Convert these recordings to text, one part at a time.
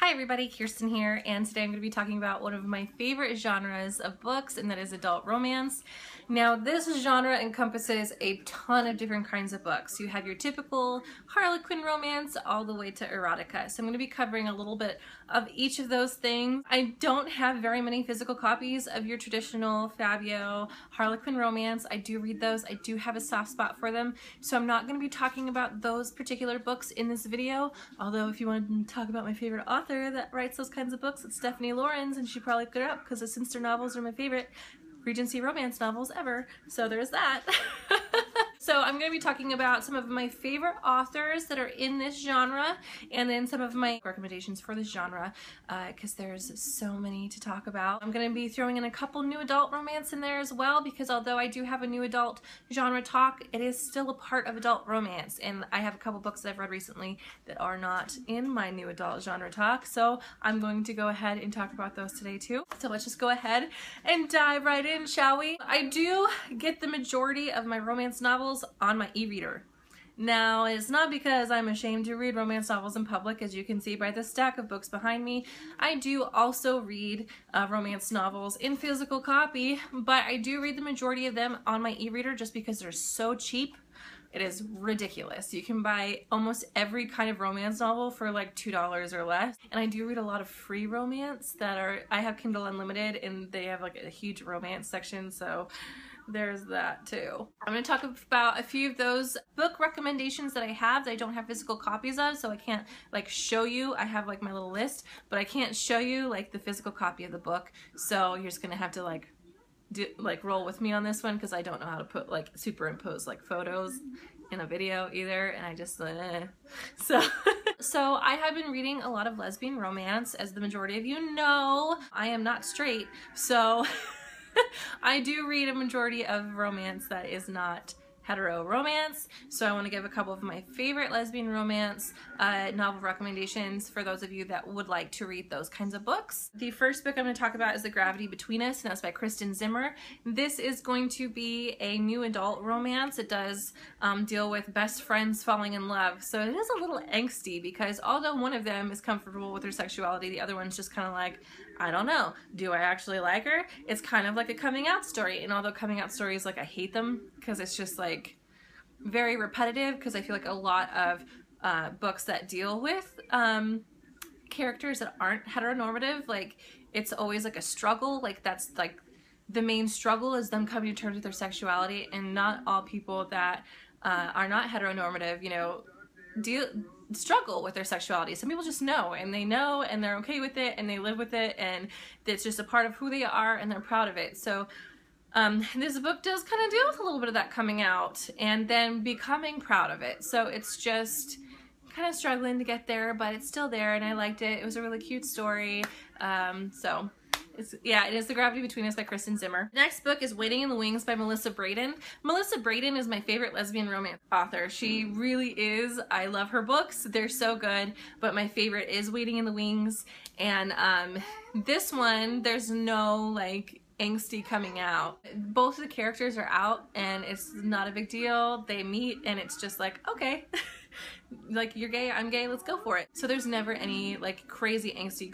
Hi everybody, Kirsten here, and today I'm going to be talking about one of my favorite genres of books, and that is adult romance. Now, this genre encompasses a ton of different kinds of books. You have your typical Harlequin romance all the way to erotica. So I'm going to be covering a little bit of each of those things. I don't have very many physical copies of your traditional Fabio Harlequin romance. I do read those. I do have a soft spot for them. So I'm not going to be talking about those particular books in this video, although if you want to talk about my favorite author that writes those kinds of books, it's Stephanie Lawrence, and she probably looked it up because the Sinster novels are my favorite Regency romance novels ever. So there's that. So I'm going to be talking about some of my favorite authors that are in this genre, and then some of my recommendations for this genre, because there's so many to talk about. I'm going to be throwing in a couple new adult romance in there as well, because although I do have a new adult genre talk, it is still a part of adult romance, and I have a couple books that I've read recently that are not in my new adult genre talk, so I'm going to go ahead and talk about those today too. So let's just go ahead and dive right in, shall we? I do get the majority of my romance novels on my e-reader. Now, it's not because I'm ashamed to read romance novels in public, as you can see by the stack of books behind me. I do also read romance novels in physical copy, but I do read the majority of them on my e-reader just because they're so cheap. It is ridiculous. You can buy almost every kind of romance novel for like $2 or less. And I do read a lot of free romance that are, I have Kindle Unlimited, and they have like a huge romance section, so there's that too. I'm going to talk about a few of those book recommendations that I have that I don't have physical copies of, so I can't like show you. I have like my little list, but I can't show you like the physical copy of the book, so you're just going to have to like roll with me on this one, because I don't know how to put like superimpose like photos in a video either, and I just so I have been reading a lot of lesbian romance. As the majority of you know, I am not straight, so I do read a majority of romance that is not hetero romance, so I want to give a couple of my favorite lesbian romance novel recommendations for those of you that would like to read those kinds of books. The first book I'm going to talk about is The Gravity Between Us, and that's by Kristen Zimmer. This is going to be a new adult romance. It does deal with best friends falling in love, so it is a little angsty, because although one of them is comfortable with her sexuality, the other one's just kind of like, I don't know, do I actually like her? It's kind of like a coming out story, and although coming out stories, like, I hate them because it's just like very repetitive, because I feel like a lot of books that deal with characters that aren't heteronormative, like, it's always like a struggle, like that's like the main struggle is them coming to terms with their sexuality, and not all people that are not heteronormative, you know, struggle with their sexuality. Some people just know, and they know, and they're okay with it, and they live with it, and it's just a part of who they are, and they're proud of it. So this book does kind of deal with a little bit of that coming out and then becoming proud of it. So it's just kind of struggling to get there, but it's still there, and I liked it. It was a really cute story. So yeah, it is The Gravity Between Us by Kristen Zimmer. The next book is Waiting in the Wings by Melissa Braden. Melissa Braden is my favorite lesbian romance author. She really is. I love her books. They're so good, but my favorite is Waiting in the Wings. And this one, there's no like angsty coming out. Both of the characters are out, and it's not a big deal. They meet, and it's just like, okay. Like, you're gay, I'm gay, let's go for it. So there's never any like crazy angsty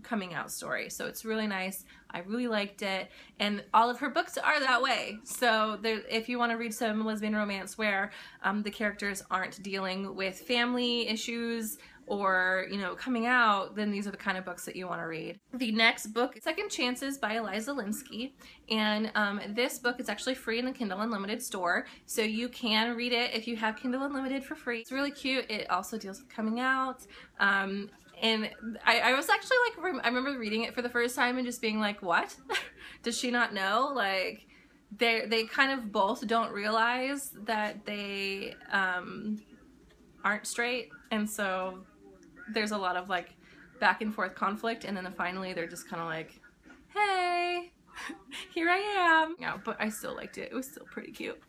coming out story. So it's really nice. I really liked it, and all of her books are that way. So there, if you want to read some lesbian romance where the characters aren't dealing with family issues or, you know, coming out, then these are the kind of books that you want to read. The next book, Second Chances by Eliza Linsky, and this book is actually free in the Kindle Unlimited store, so you can read it if you have Kindle Unlimited for free. It's really cute. It also deals with coming out, and I was actually like, I remember reading it for the first time and just being like, what? Does she not know? Like, they kind of both don't realize that they aren't straight, and so there's a lot of like back and forth conflict, and then finally they're just kind of like, hey, here I am. Yeah, but I still liked it. It was still pretty cute.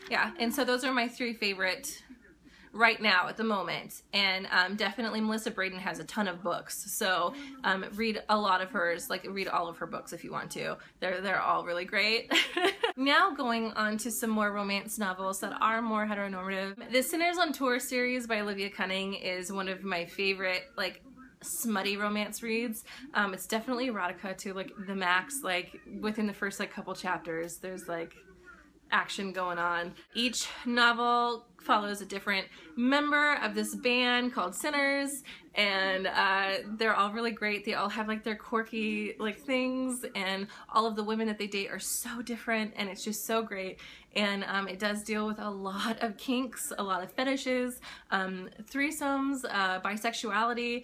Yeah, and so those are my three favorite right now at the moment, and definitely Melissa Braden has a ton of books, so read a lot of hers, like read all of her books if you want to. They're all really great. Now going on to some more romance novels that are more heteronormative. The Sinners on Tour series by Olivia Cunning is one of my favorite like smutty romance reads. It's definitely erotica to like the max. Like within the first like couple chapters, there's like action going on. Each novel follows a different member of this band called Sinners, and they're all really great. They all have like their quirky like things, and all of the women that they date are so different, and it's just so great. And it does deal with a lot of kinks, a lot of fetishes, threesomes, bisexuality,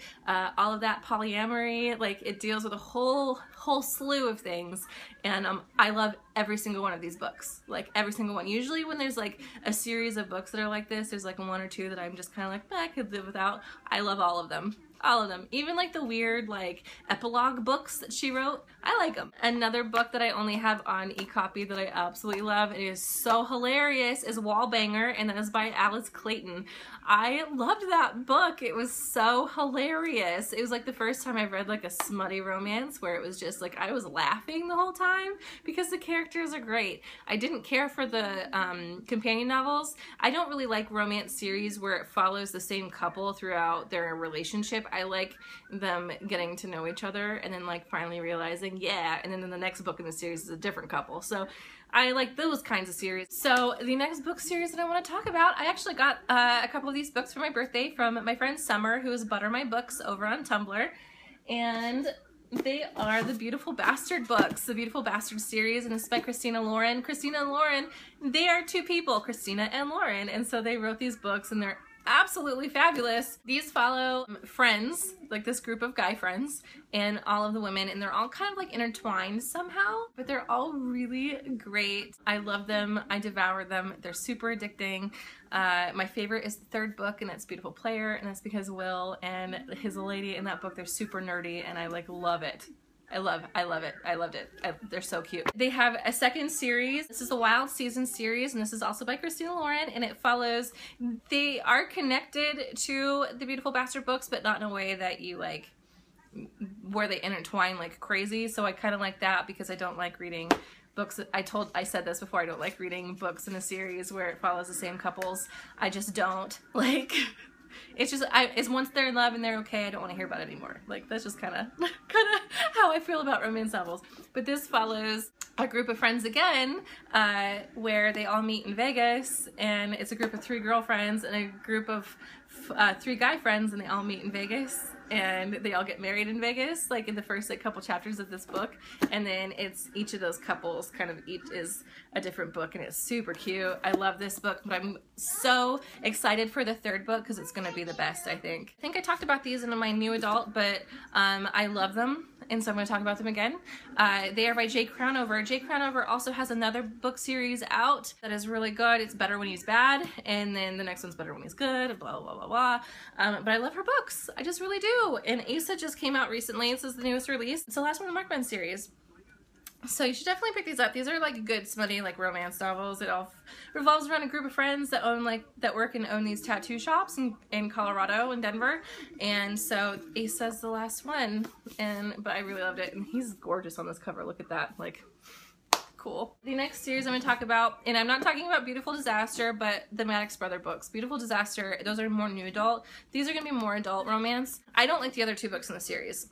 all of that, polyamory. Like it deals with a whole slew of things, and I love every single one of these books, like every single one. Usually when there's like a series of books that are like this, there's like one or two that I'm just kind of like, I could live without. I love all of them. All of them. Even like the weird like epilogue books that she wrote, I like them. Another book that I only have on e-copy that I absolutely love, and it is so hilarious, is Wallbanger, and that is by Alice Clayton. I loved that book. It was so hilarious. It was like the first time I've read like a smutty romance where it was just like I was laughing the whole time because the characters are great. I didn't care for the companion novels. I don't really like romance series where it follows the same couple throughout their relationship. I like them getting to know each other and then like finally realizing, yeah, and then in the next book in the series is a different couple. So I like those kinds of series. So the next book series that I want to talk about, I actually got a couple of these books for my birthday from my friend Summer, who is Butter My Books over on Tumblr. And they are the Beautiful Bastard books, the Beautiful Bastard series, and it's by Christina Lauren. Christina and Lauren, they are two people, Christina and Lauren, and so they wrote these books, and they're absolutely fabulous. These follow friends, like this group of guy friends, and all of the women, and they're all kind of like intertwined somehow, but they're all really great. I love them. I devour them. They're super addicting. My favorite is the third book, and that's Beautiful Player, and that's because Will and his lady in that book, they're super nerdy, and I like love it. I love it. I loved it. They're so cute. They have a second series. This is the Wild Season series, and this is also by Christina Lauren, and it follows, they are connected to the Beautiful Bastard books, but not in a way that you like, where they intertwine like crazy. So I kind of like that because I don't like reading books. I said this before, I don't like reading books in a series where it follows the same couples. I just don't like. It's just, it's once they're in love and they're okay, I don't want to hear about it anymore. Like, that's just kind of how I feel about romance novels. But this follows a group of friends again, where they all meet in Vegas, and it's a group of 3 girlfriends and a group of 3 guy friends, and they all meet in Vegas, and they all get married in Vegas, like in the first like couple chapters of this book. And then it's each of those couples kind of each is a different book, and it's super cute. I love this book, but I'm so excited for the third book because it's gonna be the best, I think. I think I talked about these in my new adult, but I love them, and so I'm going to talk about them again. They are by Jay Crownover. Jay Crownover also has another book series out that is really good. It's Better When He's Bad, and then the next one's Better When He's Good, blah, blah, blah, blah. But I love her books. I just really do. And Asa just came out recently. This is the newest release. It's the last one in the Markman series. So you should definitely pick these up. These are like good, smutty, like romance novels. It all revolves around a group of friends that own that work and own these tattoo shops in Colorado and Denver. And so Asa's the last one, but I really loved it. And he's gorgeous on this cover. Look at that, like, cool. The next series I'm going to talk about, and I'm not talking about Beautiful Disaster, but the Maddox Brother books. Beautiful Disaster, those are more new adult. These are going to be more adult romance. I don't like the other 2 books in the series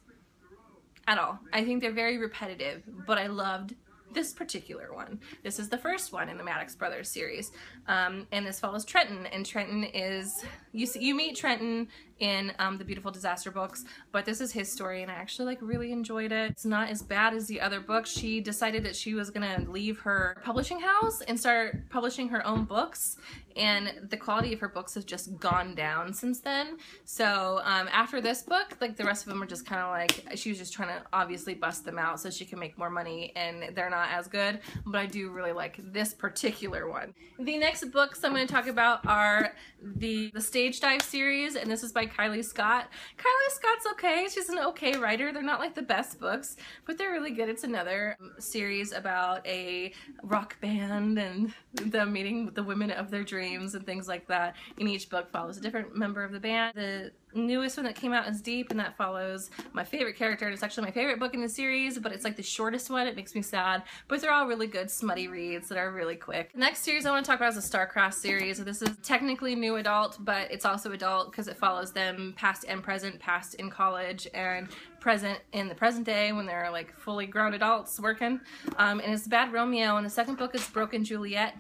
at all. I think they're very repetitive, but I loved this particular one. This is the first one in the Maddox Brothers series, and this follows Trenton, and Trenton is, you meet Trenton in the Beautiful Disaster books, but this is his story, and I actually like really enjoyed it. It's not as bad as the other books. She decided that she was gonna leave her publishing house and start publishing her own books, and the quality of her books has just gone down since then. So after this book, like the rest of them are just kind of like, she was just trying to obviously bust them out so she can make more money, and they're not as good, but I do really like this particular one. The next books I'm going to talk about are the Stage Dive series, and this is by Kylie Scott. Kylie Scott's okay. She's an okay writer. They're not like the best books, but they're really good. It's another series about a rock band and them meeting the women of their dreams and things like that. And each book follows a different member of the band. The newest one that came out is Deep, and that follows my favorite character, and it's actually my favorite book in the series, but it's like the shortest one. It makes me sad, but they're all really good smutty reads that are really quick. The next series I want to talk about is the Star-Crossed series. This is technically new adult, but it's also adult because it follows them past and present, past in college and present in the present day when they're like fully grown adults working. And it's Bad Romeo, and the second book is Broken Juliet.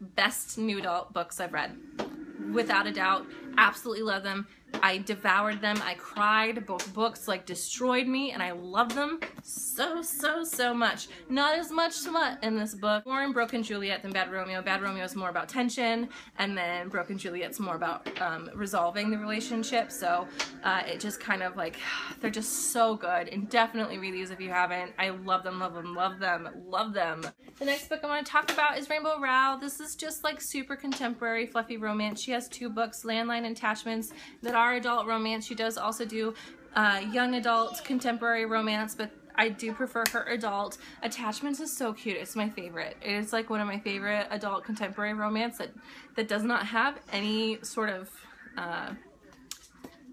Best new adult books I've read, without a doubt. Absolutely love them. I devoured them. I cried. Both books like destroyed me, and I love them so much. Not as much smut in this book. More in Broken Juliet than Bad Romeo. Bad Romeo is more about tension, and then Broken Juliet's more about resolving the relationship. So it just kind of like, they're just so good, and definitely read these if you haven't. I love them, love them, love them, love them. The next book I want to talk about is Rainbow Rowell. This is just like super contemporary fluffy romance. She has 2 books, Landline Attachments, that are adult romance. She does also do young adult contemporary romance, but I do prefer her adult. Attachments is so cute. It's my favorite. It is like one of my favorite adult contemporary romance that does not have any sort of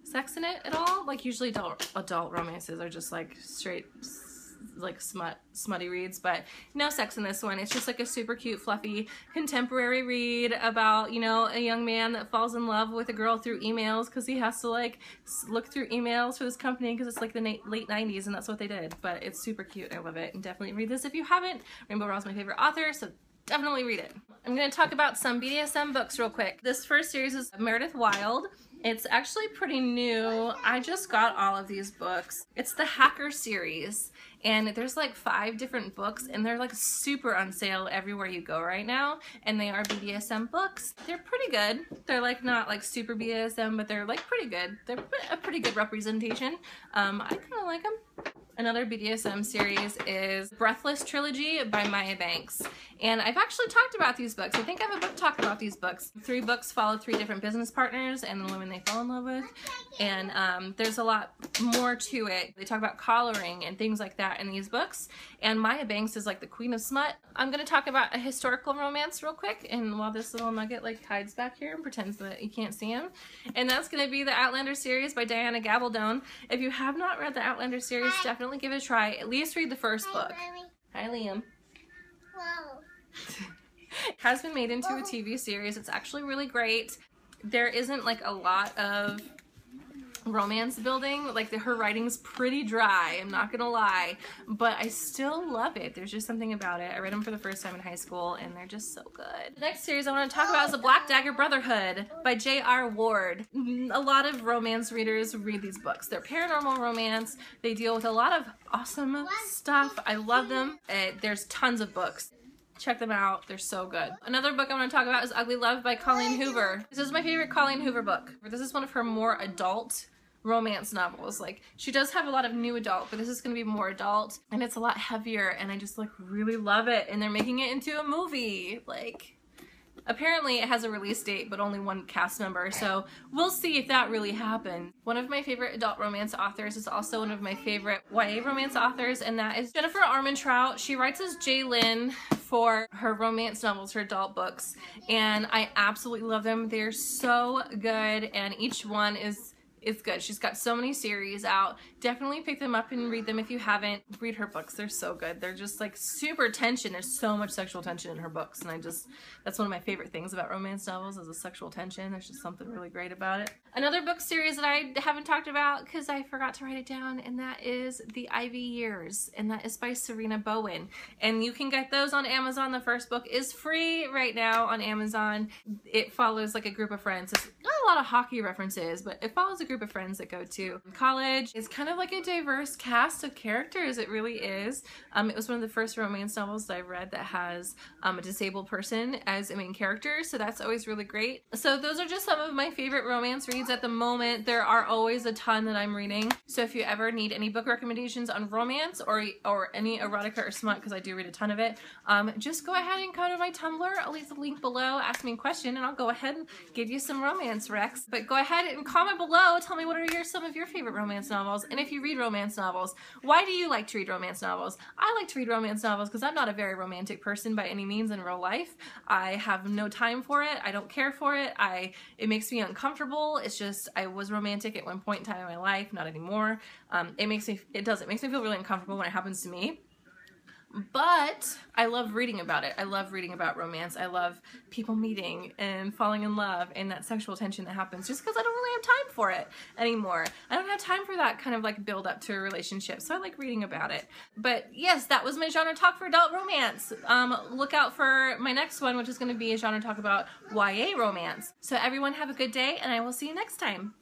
sex in it at all. Like usually adult romances are just like straight like smutty reads, but no sex in this one. It's just like a super cute fluffy contemporary read about, you know, a young man that falls in love with a girl through emails because he has to like look through emails for this company because it's like the late 90s and that's what they did. But it's super cute. I love it, and definitely read this if you haven't. Rainbow Rowell's my favorite author, so definitely read it. I'm going to talk about some BDSM books real quick. This first series is Meredith Wild. It's actually pretty new. I just got all of these books. It's the Hacker series, and there's like 5 different books, and they're like super on sale everywhere you go right now, and they are BDSM books. They're pretty good. They're like not like super BDSM, but they're like pretty good. They're a pretty good representation. I kind of like them. Another BDSM series is Breathless Trilogy by Maya Banks. And I've actually talked about these books. I think I have a book talk about these books. 3 books follow 3 different business partners and the women they fall in love with. And there's a lot more to it. They talk about collaring and things like that in these books. And Maya Banks is like the queen of smut. I'm going to talk about a historical romance real quick. And while this little nugget like hides back here and pretends that you can't see him. And that's going to be the Outlander series by Diana Gabaldon. If you have not read the Outlander series, definitely give it a try. At least read the first book. Hi, Liam. Whoa. It has been made into a TV series. It's actually really great. There isn't like a lot of romance building. Like her writing's pretty dry, I'm not gonna lie, but I still love it. There's just something about it. I read them for the first time in high school and they're just so good. The next series I want to talk about is The Black Dagger Brotherhood by J.R. Ward. A lot of romance readers read these books. They're paranormal romance. They deal with a lot of awesome stuff. I love them. There's tons of books. Check them out. They're so good. Another book I want to talk about is Ugly Love by Colleen Hoover. This is my favorite Colleen Hoover book. This is one of her more adult romance novels. Like, she does have a lot of new adult, but this is going to be more adult, and it's a lot heavier, and I just like really love it. And they're making it into a movie. Like, apparently it has a release date, but only 1 cast member, so we'll see if that really happens. One of my favorite adult romance authors is also one of my favorite YA romance authors, and that is Jennifer Armentrout. She writes as J. Lynn for her romance novels, her adult books, and I absolutely love them. They're so good, and each one is good. She's got so many series out. Definitely pick them up and read them if you haven't. Read her books. They're so good. They're just like super tension. There's so much sexual tension in her books, and that's one of my favorite things about romance novels is the sexual tension. There's just something really great about it. Another book series that I haven't talked about because I forgot to write it down, and that is The Ivy Years, and that is by Serena Bowen. And you can get those on Amazon. The first book is free right now on Amazon. It follows like a group of friends. It's not a lot of hockey references, but it follows a group of friends that go to college. It's kind of like a diverse cast of characters. It really is. It was one of the first romance novels that I read that has a disabled person as a main character, so that's always really great. So those are just some of my favorite romance reads at the moment. There are always a ton that I'm reading, so if you ever need any book recommendations on romance or any erotica or smut, because I do read a ton of it, just go ahead and go to my Tumblr. I'll leave the link below. Ask me a question and I'll go ahead and give you some romance Rex. But go ahead and comment below. Tell me what are some of your favorite romance novels. And if you read romance novels, why do you like to read romance novels? I like to read romance novels because I'm not a very romantic person by any means in real life. I have no time for it. I don't care for it. It makes me uncomfortable. It's just, I was romantic at one point in time in my life, not anymore. It makes me feel really uncomfortable when it happens to me. But I love reading about it. I love reading about romance. I love people meeting and falling in love and that sexual tension that happens just because I don't really have time for it anymore. I don't have time for that kind of like build up to a relationship. So I like reading about it. But yes, that was my genre talk for adult romance. Look out for my next one, which is going to be a genre talk about YA romance. So everyone have a good day and I will see you next time.